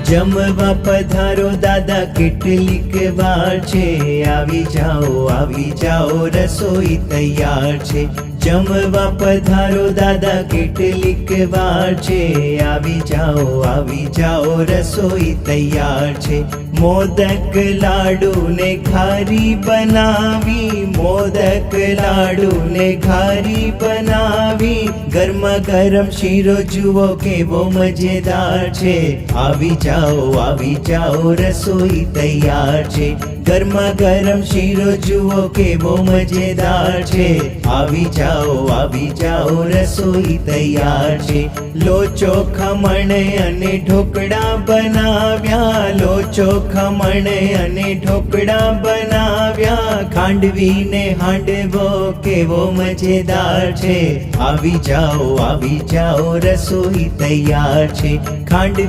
જમવા પધારો દાદા કેટલીક વાર છે, આવી જાઓ રસોઈ તૈયાર છે। જમવા પધારો દાદા કેટલીક વાર છે, આવી જાઓ રસોઈ તૈયાર છે। મોદક લાડુ ને ઘારી બનાવી, મોદક લાડુ ને ઘારી બનાવી, ગરમા ગરમ શીરો જુઓ કેવો મજેદાર છે। આવી જાઓ રસોઈ તૈયાર છે। ગરમા ગરમ શીરો જુઓ કેવો મજેદાર છે। આવી જાઓ રસોઈ તૈયાર છે। લોચો ખમણ અને ઢોકળા બનાવ્યા, લોચો ખમણ અને ઢોકળા બનાવ્યા, ખાંડવી ને હાંડવો કેવો મજેદાર છે। આવી જાઓ રસોઈ તૈયાર છે। ખાંડવી